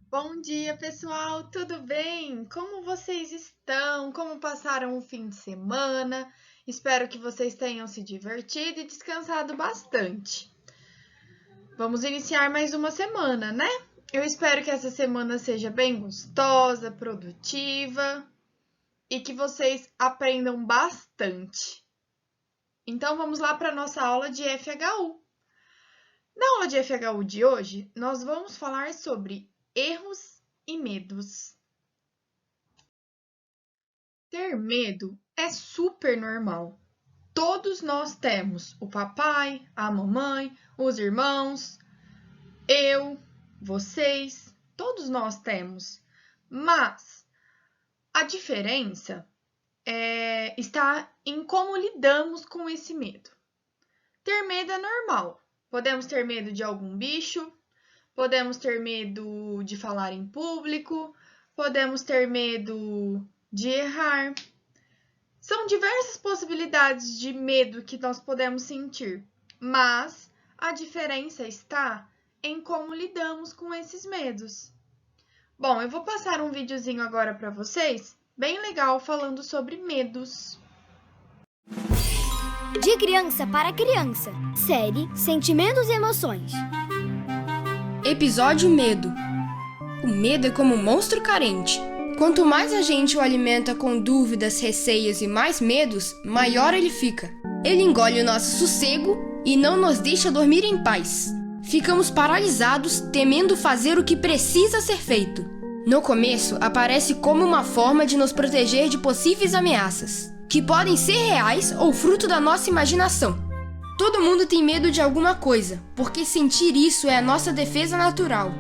Bom dia, pessoal! Tudo bem? Como vocês estão? Como passaram o fim de semana? Espero que vocês tenham se divertido e descansado bastante. Vamos iniciar mais uma semana, né? Eu espero que essa semana seja bem gostosa, produtiva e que vocês aprendam bastante. Então vamos lá para a nossa aula de FHU. Na aula de FHU de hoje, nós vamos falar sobre erros e medos. Ter medo é super normal. Todos nós temos, o papai, a mamãe, os irmãos, eu, vocês, todos nós temos. Mas a diferença está em como lidamos com esse medo. Ter medo é normal. Podemos ter medo de algum bicho, podemos ter medo de falar em público, podemos ter medo de errar. São diversas possibilidades de medo que nós podemos sentir, mas a diferença está em como lidamos com esses medos. Bom, eu vou passar um videozinho agora para vocês, bem legal, falando sobre medos. De criança para criança. Série Sentimentos e Emoções. Episódio Medo. O medo é como um monstro carente. Quanto mais a gente o alimenta com dúvidas, receios e mais medos, maior ele fica. Ele engole o nosso sossego e não nos deixa dormir em paz. Ficamos paralisados, temendo fazer o que precisa ser feito. No começo, aparece como uma forma de nos proteger de possíveis ameaças, que podem ser reais ou fruto da nossa imaginação. Todo mundo tem medo de alguma coisa, porque sentir isso é a nossa defesa natural.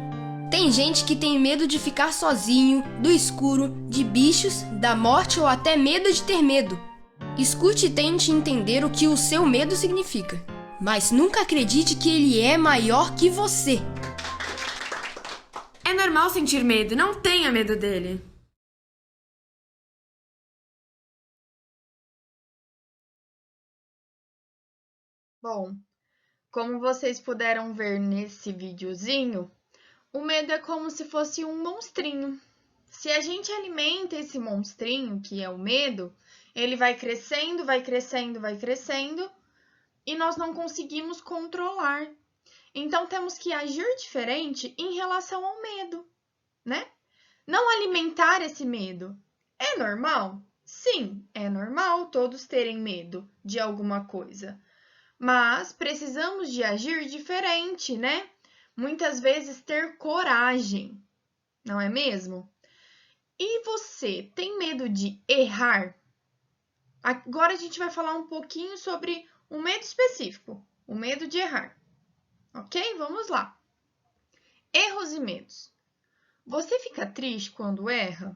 Tem gente que tem medo de ficar sozinho, do escuro, de bichos, da morte ou até medo de ter medo. Escute e tente entender o que o seu medo significa, mas nunca acredite que ele é maior que você. É normal sentir medo, não tenha medo dele. Bom, como vocês puderam ver nesse videozinho, o medo é como se fosse um monstrinho. Se a gente alimenta esse monstrinho, que é o medo, ele vai crescendo, vai crescendo, vai crescendo, e nós não conseguimos controlar. Então temos que agir diferente em relação ao medo, né? Não alimentar esse medo. É normal? Sim, é normal todos terem medo de alguma coisa. Mas precisamos de agir diferente, né? Muitas vezes ter coragem, não é mesmo? E você tem medo de errar? Agora a gente vai falar um pouquinho sobre um medo específico, o medo de errar. Ok? Vamos lá. Erros e medos. Você fica triste quando erra?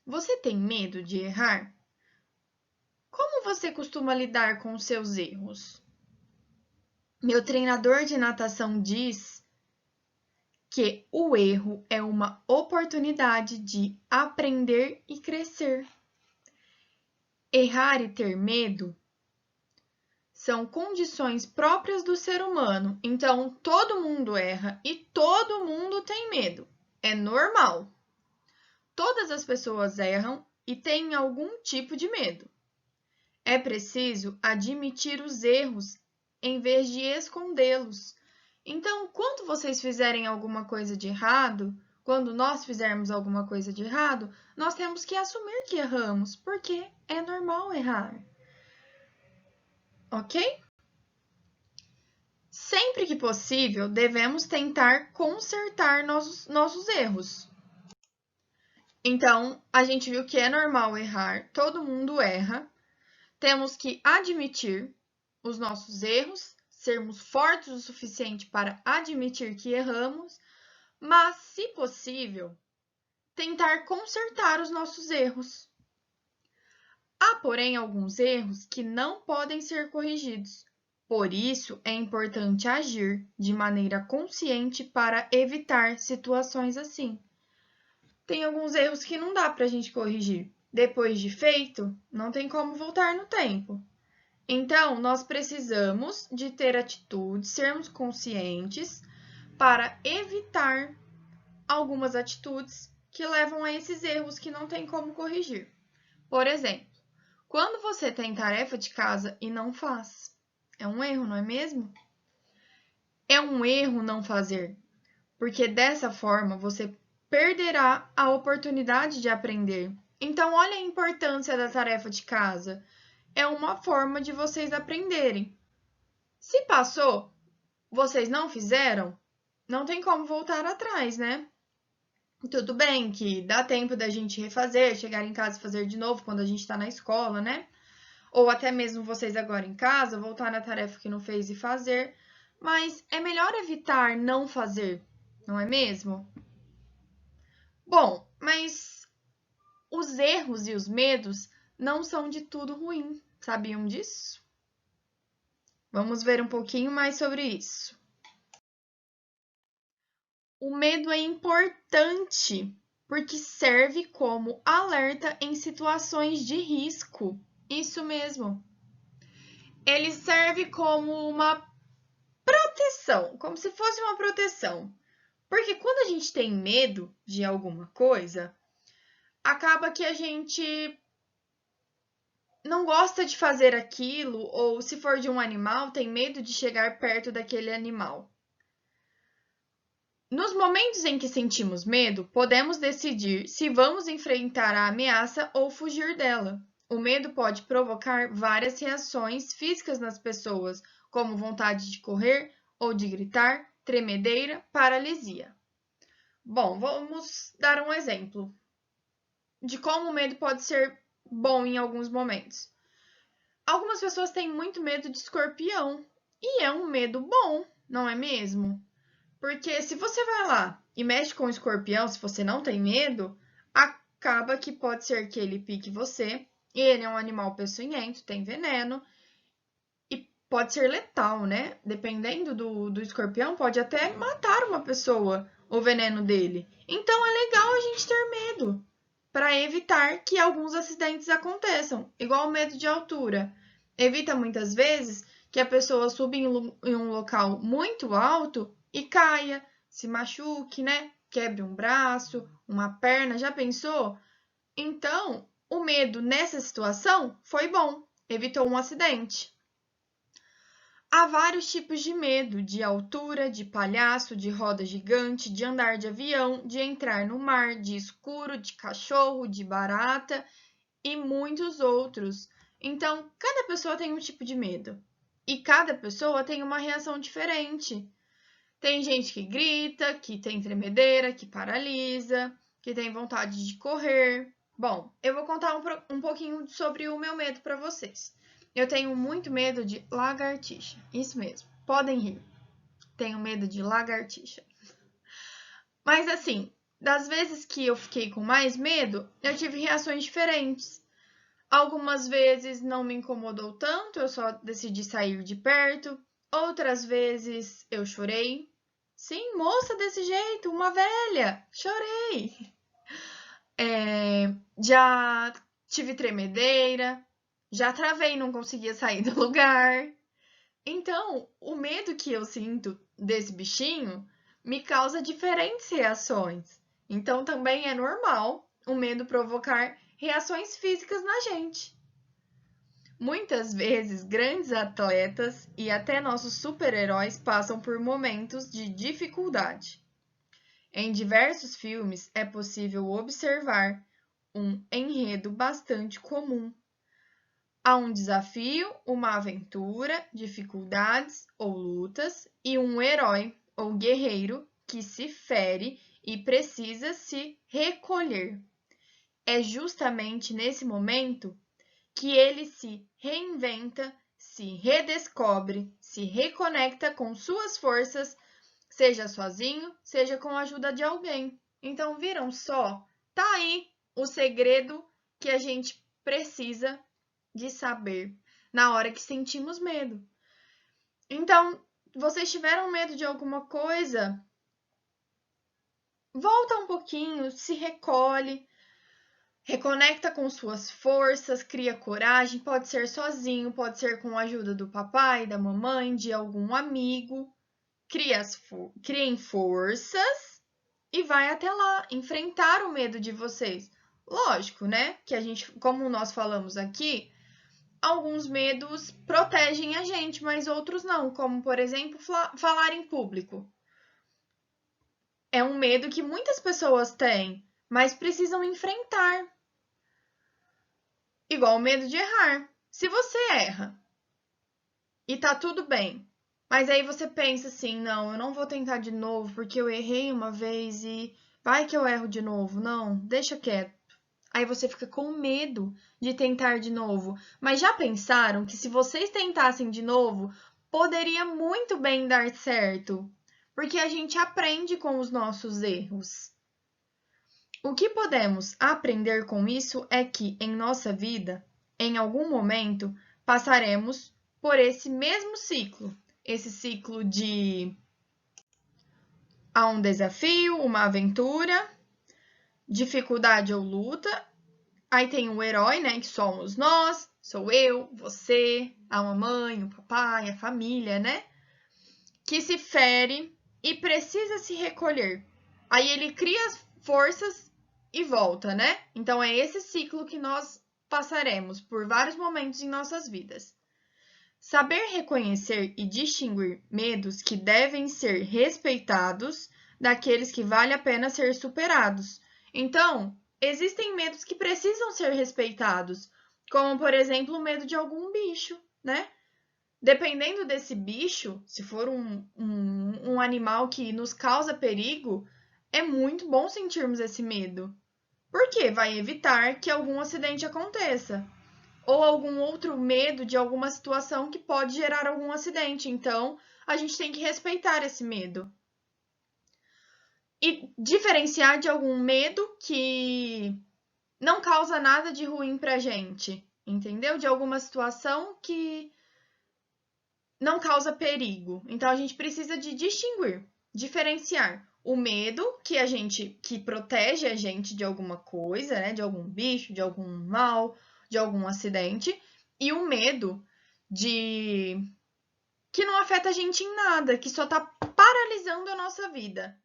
Você tem medo de errar? Como você costuma lidar com os seus erros? Meu treinador de natação diz que o erro é uma oportunidade de aprender e crescer. Errar e ter medo são condições próprias do ser humano. Então, todo mundo erra e todo mundo tem medo. É normal. Todas as pessoas erram e têm algum tipo de medo. É preciso admitir os erros em vez de escondê-los. Então, quando vocês fizerem alguma coisa de errado, quando nós fizermos alguma coisa de errado, nós temos que assumir que erramos, porque é normal errar. Ok? Sempre que possível, devemos tentar consertar nossos erros. Então, a gente viu que é normal errar, todo mundo erra. Temos que admitir os nossos erros, sermos fortes o suficiente para admitir que erramos, mas, se possível, tentar consertar os nossos erros. Há, porém, alguns erros que não podem ser corrigidos. Por isso, é importante agir de maneira consciente para evitar situações assim. Tem alguns erros que não dá para a gente corrigir. Depois de feito, não tem como voltar no tempo. Então, nós precisamos de ter atitude, sermos conscientes para evitar algumas atitudes que levam a esses erros que não tem como corrigir. Por exemplo, quando você tem tarefa de casa e não faz, é um erro, não é mesmo? É um erro não fazer, porque dessa forma você perderá a oportunidade de aprender. Então, olha a importância da tarefa de casa. É uma forma de vocês aprenderem. Se passou, vocês não fizeram, não tem como voltar atrás, né? Tudo bem que dá tempo da gente refazer, chegar em casa e fazer de novo quando a gente está na escola, né? Ou até mesmo vocês agora em casa, voltar na tarefa que não fez e fazer. Mas é melhor evitar não fazer, não é mesmo? Bom, mas os erros e os medos não são de tudo ruim, sabiam disso? Vamos ver um pouquinho mais sobre isso. O medo é importante porque serve como alerta em situações de risco. Isso mesmo. Ele serve como uma proteção, como se fosse uma proteção. Porque quando a gente tem medo de alguma coisa, acaba que a gente não gosta de fazer aquilo, ou se for de um animal, tem medo de chegar perto daquele animal. Nos momentos em que sentimos medo, podemos decidir se vamos enfrentar a ameaça ou fugir dela. O medo pode provocar várias reações físicas nas pessoas, como vontade de correr ou de gritar, tremedeira, paralisia. Bom, vamos dar um exemplo de como o medo pode ser bom em alguns momentos. Algumas pessoas têm muito medo de escorpião, e é um medo bom, não é mesmo? Porque se você vai lá e mexe com o escorpião, se você não tem medo, acaba que pode ser que ele pique você. Ele é um animal peçonhento, tem veneno e pode ser letal, né? Dependendo do escorpião, pode até matar uma pessoa o veneno dele. Então é legal a gente ter medo para evitar que alguns acidentes aconteçam, igual o medo de altura. Evita muitas vezes que a pessoa suba em um local muito alto e caia, se machuque, né? Quebre um braço, uma perna, já pensou? Então, o medo nessa situação foi bom, evitou um acidente. Há vários tipos de medo, de altura, de palhaço, de roda gigante, de andar de avião, de entrar no mar, de escuro, de cachorro, de barata e muitos outros. Então, cada pessoa tem um tipo de medo e cada pessoa tem uma reação diferente. Tem gente que grita, que tem tremedeira, que paralisa, que tem vontade de correr. Bom, eu vou contar um pouquinho sobre o meu medo para vocês. Eu tenho muito medo de lagartixa. Isso mesmo, podem rir. Tenho medo de lagartixa. Mas assim, das vezes que eu fiquei com mais medo, eu tive reações diferentes. Algumas vezes não me incomodou tanto, eu só decidi sair de perto. Outras vezes eu chorei. Sim, moça desse jeito, uma velha, chorei. Já tive tremedeira, já travei, não conseguia sair do lugar. Então, o medo que eu sinto desse bichinho me causa diferentes reações. Então, também é normal o medo provocar reações físicas na gente. Muitas vezes, grandes atletas e até nossos super-heróis passam por momentos de dificuldade. Em diversos filmes é possível observar um enredo bastante comum. Há um desafio, uma aventura, dificuldades ou lutas e um herói ou guerreiro que se fere e precisa se recolher. É justamente nesse momento que ele se reinventa, se redescobre, se reconecta com suas forças, seja sozinho, seja com a ajuda de alguém. Então, viram só? Tá aí o segredo que a gente precisa de saber na hora que sentimos medo. Então, vocês tiveram medo de alguma coisa? Volta um pouquinho, se recolhe, reconecta com suas forças, cria coragem, pode ser sozinho, pode ser com a ajuda do papai, da mamãe, de algum amigo. Criem forças e vai até lá, enfrentar o medo de vocês. Lógico, né? Que a gente, como nós falamos aqui, alguns medos protegem a gente, mas outros não, como, por exemplo, falar em público. É um medo que muitas pessoas têm, mas precisam enfrentar. Igual o medo de errar. Se você erra e tá tudo bem, mas aí você pensa assim, não, eu não vou tentar de novo porque eu errei uma vez e vai que eu erro de novo. Não, deixa quieto. Aí você fica com medo de tentar de novo. Mas já pensaram que se vocês tentassem de novo, poderia muito bem dar certo? Porque a gente aprende com os nossos erros. O que podemos aprender com isso é que em nossa vida, em algum momento, passaremos por esse mesmo ciclo. Esse ciclo de há um desafio, uma aventura, dificuldade ou luta. Aí tem o herói, né, que somos nós, sou eu, você, a mamãe, o papai, a família, né? Que se fere e precisa se recolher. Aí ele cria as forças e volta, né? Então é esse ciclo que nós passaremos por vários momentos em nossas vidas. Saber reconhecer e distinguir medos que devem ser respeitados daqueles que vale a pena ser superados. Então, existem medos que precisam ser respeitados, como, por exemplo, o medo de algum bicho, né? Dependendo desse bicho, se for um animal que nos causa perigo, é muito bom sentirmos esse medo. Porque vai evitar que algum acidente aconteça. Ou algum outro medo de alguma situação que pode gerar algum acidente. Então, a gente tem que respeitar esse medo. E diferenciar de algum medo que não causa nada de ruim pra gente, entendeu? De alguma situação que não causa perigo. Então a gente precisa de distinguir, diferenciar o medo que protege a gente de alguma coisa, né, de algum bicho, de algum mal, de algum acidente, e o medo de que não afeta a gente em nada, que só tá paralisando a nossa vida.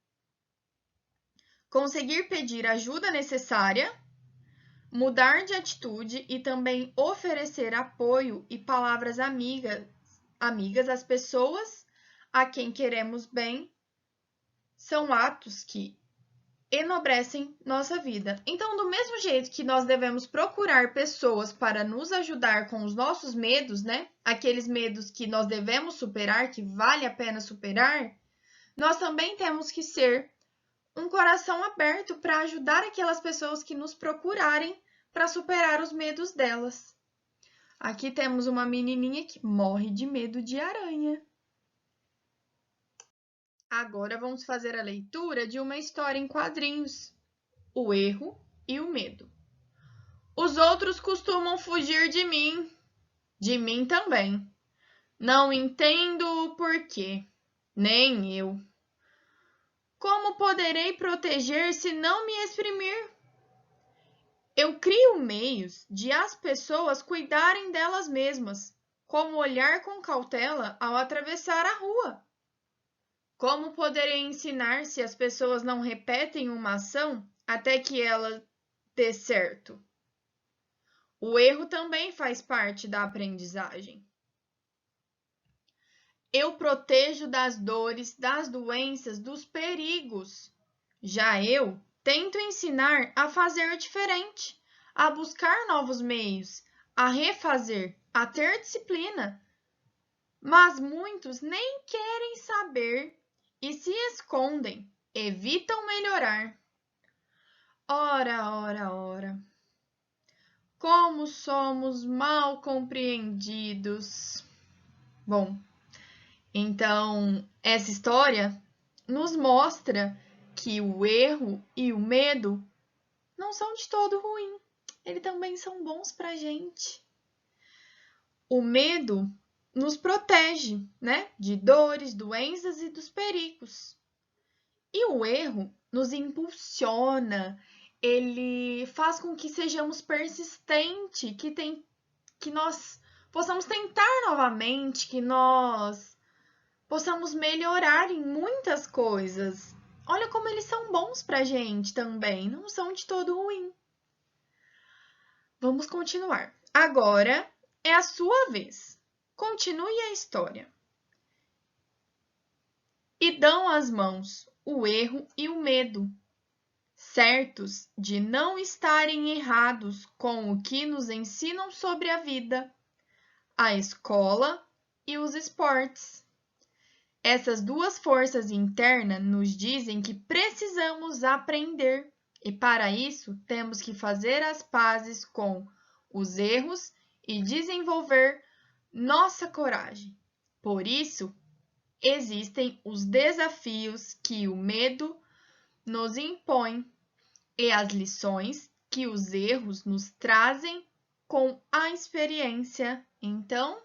Conseguir pedir a ajuda necessária, mudar de atitude e também oferecer apoio e palavras amigas às pessoas a quem queremos bem, são atos que enobrecem nossa vida. Então, do mesmo jeito que nós devemos procurar pessoas para nos ajudar com os nossos medos, né? Aqueles medos que nós devemos superar, que vale a pena superar, nós também temos que ser um coração aberto para ajudar aquelas pessoas que nos procurarem para superar os medos delas. Aqui temos uma menininha que morre de medo de aranha. Agora vamos fazer a leitura de uma história em quadrinhos, O Erro e o Medo. Os outros costumam fugir de mim também. Não entendo o porquê, nem eu. Como poderei proteger se não me exprimir? Eu crio meios de as pessoas cuidarem delas mesmas, como olhar com cautela ao atravessar a rua. Como poderei ensinar se as pessoas não repetem uma ação até que ela dê certo? O erro também faz parte da aprendizagem. Eu protejo das dores, das doenças, dos perigos. Já eu tento ensinar a fazer diferente, a buscar novos meios, a refazer, a ter disciplina. Mas muitos nem querem saber e se escondem, evitam melhorar. Ora. Como somos mal compreendidos. Bom, então essa história nos mostra que o erro e o medo não são de todo ruim. Eles também são bons pra gente. O medo nos protege, né? De dores, doenças e dos perigos. E o erro nos impulsiona, ele faz com que sejamos persistentes, que nós possamos tentar novamente, que nós possamos melhorar em muitas coisas. Olha como eles são bons pra gente também, não são de todo ruim. Vamos continuar. Agora é a sua vez. Continue a história. E dão as mãos o erro e o medo, certos de não estarem errados com o que nos ensinam sobre a vida, a escola e os esportes. Essas duas forças internas nos dizem que precisamos aprender e, para isso, temos que fazer as pazes com os erros e desenvolver nossa coragem. Por isso, existem os desafios que o medo nos impõe e as lições que os erros nos trazem com a experiência. Então,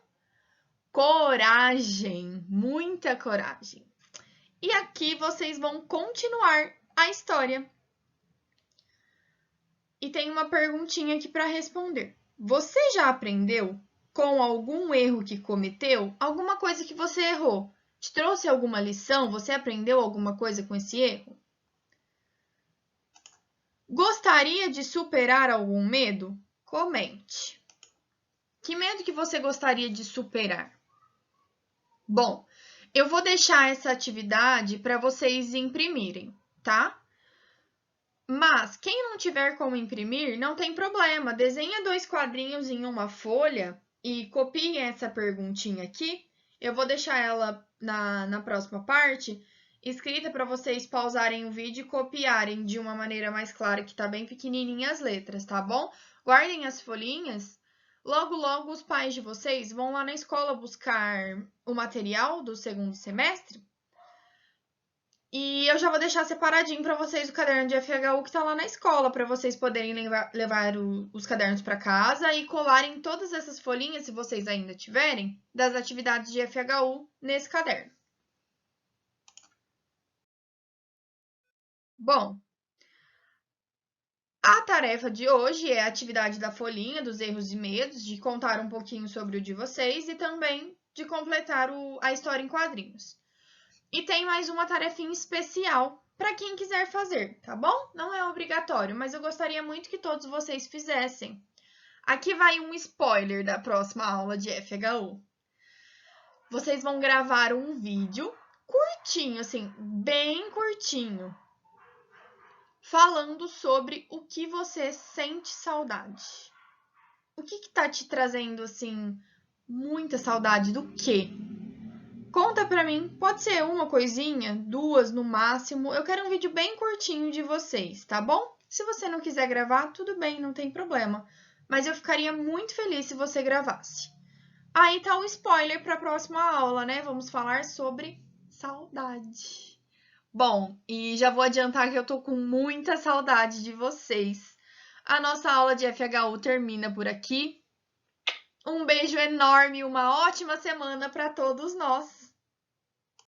coragem, muita coragem. E aqui vocês vão continuar a história. E tem uma perguntinha aqui para responder. Você já aprendeu com algum erro que cometeu? Alguma coisa que você errou? Te trouxe alguma lição? Você aprendeu alguma coisa com esse erro? Gostaria de superar algum medo? Comente. Que medo que você gostaria de superar? Bom, eu vou deixar essa atividade para vocês imprimirem, tá? Mas quem não tiver como imprimir, não tem problema. Desenha 2 quadrinhos em uma folha e copie essa perguntinha aqui. Eu vou deixar ela na próxima parte, escrita para vocês pausarem o vídeo e copiarem de uma maneira mais clara, que tá bem pequenininha as letras, tá bom? Guardem as folhinhas. Logo, logo, os pais de vocês vão lá na escola buscar o material do segundo semestre. E eu já vou deixar separadinho para vocês o caderno de FHU que tá lá na escola, para vocês poderem levar os cadernos para casa e colarem todas essas folhinhas, se vocês ainda tiverem, das atividades de FHU nesse caderno. Bom, a tarefa de hoje é a atividade da folhinha, dos erros e medos, de contar um pouquinho sobre o de vocês e também de completar a história em quadrinhos. E tem mais uma tarefinha especial para quem quiser fazer, tá bom? Não é obrigatório, mas eu gostaria muito que todos vocês fizessem. Aqui vai um spoiler da próxima aula de FHU. Vocês vão gravar um vídeo curtinho, assim, bem curtinho, falando sobre o que você sente saudade. O que tá te trazendo, assim, muita saudade do quê? Conta pra mim, pode ser uma coisinha, 2 no máximo. Eu quero um vídeo bem curtinho de vocês, tá bom? Se você não quiser gravar, tudo bem, não tem problema. Mas eu ficaria muito feliz se você gravasse. Aí tá o spoiler para a próxima aula, né? Vamos falar sobre saudade. Bom, e já vou adiantar que eu tô com muita saudade de vocês. A nossa aula de FHU termina por aqui. Um beijo enorme e uma ótima semana para todos nós.